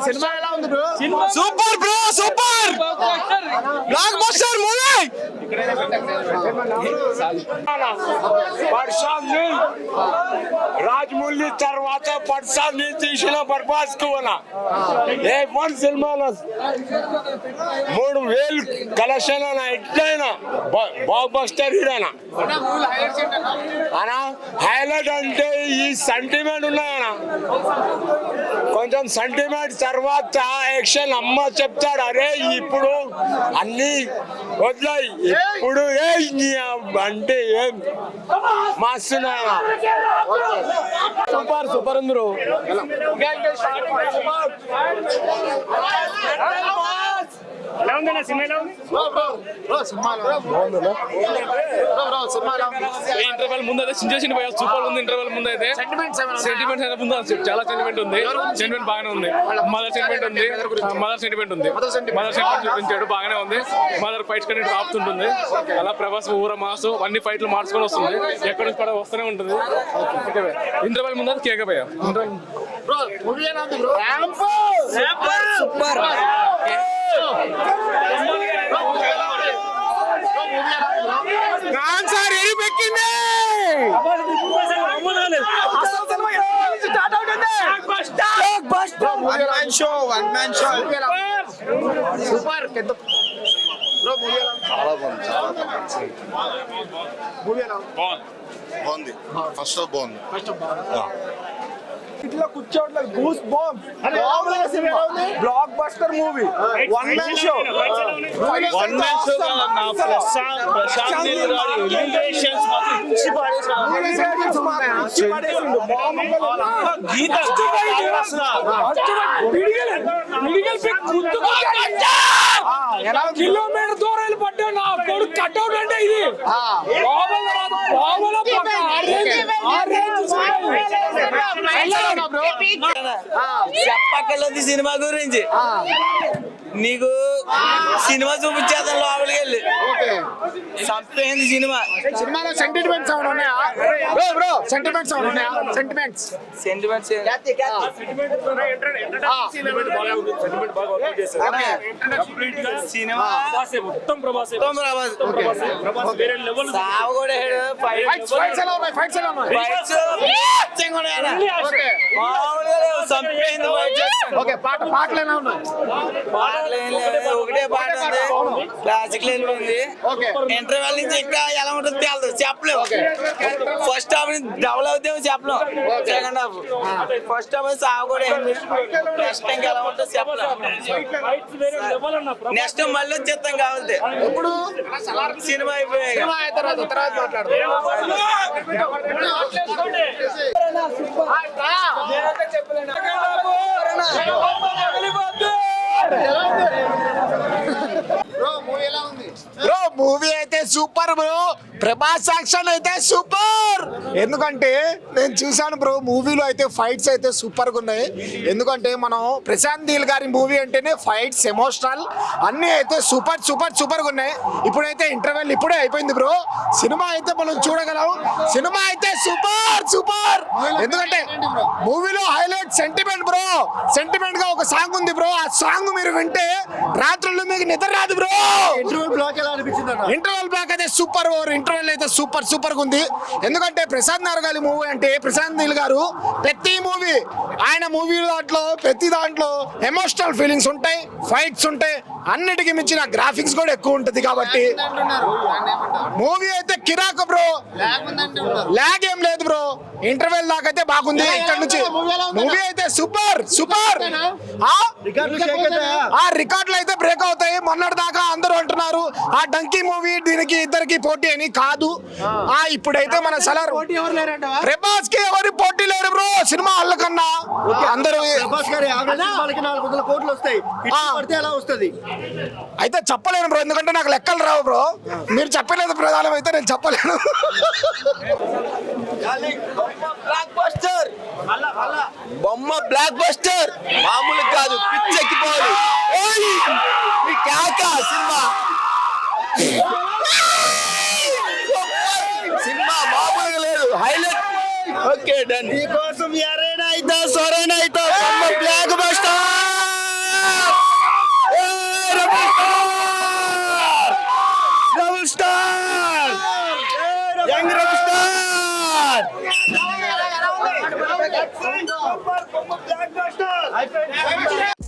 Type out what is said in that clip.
Cinema ఎలా ఉంది bro? Super bro, super block buster movie. Rajamouli తర్వాత పర్సాన్ని తీసిన బర్బాస్ కు ఏ వన్ సినిమాలో 3000 కలెక్షన్ అన్న ఎట్లయినా బ్లాక్ బస్టర్ హీరోనా అనా. హైలైట్ అంటే ఈ సెంటిమెంట్ ఉన్నాయనా, కొంచెం సెంటిమెంట్ తర్వాత యాక్షన్ అమ్మ చెప్తాడు. అరే ఇప్పుడు అన్ని వదిలాయి, ఇప్పుడు అంటే ఏం మస్తున్నాయనా. సూపర్ సూపర్ ఉంది బ్రో. ఇంటర్వెల్ ముందు అయితే సిచ్యువేషన్ సూపర్ ఉంది. ఇంటర్వెల్ ముందు అయితే సెంటిమెంట్ ముందు చాలా సెంటిమెంట్ ఉంది. సెంటిమెంట్ బాగానే ఉంది. మదర్ సెంటిమెంట్ ఉంది. మదర్ సెంటిమెంట్ ఉంది. మదర్ సెంటిమెంట్ చూపించాడు, బాగానే ఉంది. మదర్ ఫైట్స్ కన్నా ఆపుతుంటుంది. అలా ప్రభాస్ ఊర మాసు అన్ని ఫైట్లు మార్చుకొని వస్తుంది. ఎక్కడ నుంచి పడ వస్తూనే ఉంటుంది. ఇంటర్వెల్ ముందు అయితే కేక పోయా. సూపర్ సార్ ఎడిపెక్కింది. One man show super. Bro movie ఎలా ఉంది? చాలా బాగుంది, చాలా మూవీ ఎలా ఉంది? బాగుంది. ఫస్ట్ హాఫ్ బాగుంది. ఇట్లా కూర్చోట్లేదు. Goose bumps blockbuster movie. One man show. One man show Prashanth Neel గారి ఎలివేషన్స్ మాత్రం పిచ్చి కిలోమీటర్ దూరాలు పడ్డా నా కొడుకు కట్అవుట్ అంటే ఇది చెప్పక్కర్లేదు సినిమా గురించి. నీకు సినిమా చూపించేద్దాం లోపలికి వెళ్ళి. సంపేంది సినిమా. సినిమాలో సెంటిమెంట్స్ ఏమైనా ఉన్నాయా బ్రో? బ్రో సెంటిమెంట్స్ ఏమైనా ఉన్నాయా? సెంటిమెంట్స్ సినిమా ఫైట్స్ ఎలా ఉన్నాయి? ఫైట్స్ ఎలా ఉన్నాయి? ఓకే పాటలు ఎలా ఉన్నాయి? ఒకటే పాట ఉంది, క్లాసిక్ ఉంది. ఇంటర్వెల్ నుంచి ఇంకా ఎలా ఉంటుంది తెలదు, చెప్పలేము. ఫస్ట్ హాఫ్ డబుల్ అవుతే చెప్పలేం. సెకండ్ హాఫ్ ఫస్ట్ హాఫ్ సాగు కూడా నెక్స్ట్ ఇంకా ఎలా ఉంటుంది చెప్పలేము. నెక్స్ట్ మళ్ళీ వచ్చేస్తాం కావాలి. ఇప్పుడు సినిమా అయిపోయాయి తర్వాత మాట్లాడదాం. బ్రో మూవీ అయితే సూపర్ బ్రో. ప్రభాస్ యాక్షన్ అయితే సూపర్. ఎందుకంటే నేను చూసాను బ్రో, మూవీలో అయితే ఫైట్స్ అయితే సూపర్ గా ఉన్నాయి. ఎందుకంటే మనం ప్రశాంత్ నీల్ గారి మూవీ అంటేనే ఫైట్స్ ఎమోషనల్ అన్ని అయితే సూపర్ సూపర్ సూపర్ గా ఉన్నాయి. ఇప్పుడైతే ఇంటర్వెల్ ఇప్పుడే అయిపోయింది బ్రో. సినిమా అయితే మనం చూడగలం. సినిమా అయితే సూపర్ సూపర్. ఎందుకంటే మూవీలో హైలైట్ సెంటిమెంట్ బ్రో. సెంటిమెంట్ గా ఒక సాంగ్ ఉంది బ్రో. ఆ సాంగ్ మీరు వింటే రాత్రులు మీకు నిద్ర రాదు బ్రో. ఇంటర్వెల్ బ్లాక్ ఎలా అనిపించింది? ఇంటర్వెల్ బ్లాక్ అయితే సూపర్. ఇంటర్వెల్ అయితే సూపర్ సూపర్ గా ఉంది. ఎందుకంటే ప్రశాంత్ నారగాలి మూవీ అంటే ప్రశాంత్ నీల్ గారు ప్రతి మూవీ ఆయన మూవీ ప్రతి దాంట్లో ఎమోషనల్ ఫీలింగ్స్ ఉంటాయి, ఫైట్స్ ఉంటాయి, అన్నిటికీ మించిన గ్రాఫిక్స్ కూడా ఎక్కువ ఉంటుంది. కాబట్టి మూవీ అయితే కిరాక్ బ్రో. లాగ్ ఏం లేదు బ్రో. ఇంటర్వెల్ దాకైతే బాగుంది. ఇక్కడ నుంచి మూవీ అయితే సూపర్ సూపర్. ఆ రికార్డులు అయితే బ్రేక్ అవుతాయి. మొన్నటి దాకా అందరూ అంటున్నారు ఆ డంకీ మూవీ దీనికి ఇద్దరికి పోటీ అని. కాదు, ఇప్పుడైతే మన సలార్ ప్రభాస్ కి ఎవరి పోటీ లేరు బ్రో. సినిమా వాళ్ళ కన్నా అందరూ అయితే చెప్పలేను బ్రో. ఎందుకంటే నాకు లెక్కలు రావు బ్రో. మీరు చెప్పలేదు ప్రధానం అయితే నేను చెప్పలేను. బ్లాక్ బస్టర్ బొమ్మ, బ్లాక్ బస్టర్ మామూలు కాదు, పిచ్చెక్కిపోవాలి. సినిమా సినిమా మామూలుగా లేదు, హైలైట్. Okay done. నీకోసం ఎరైనా అయితే సొరైనా అయితే block buster. Super block buster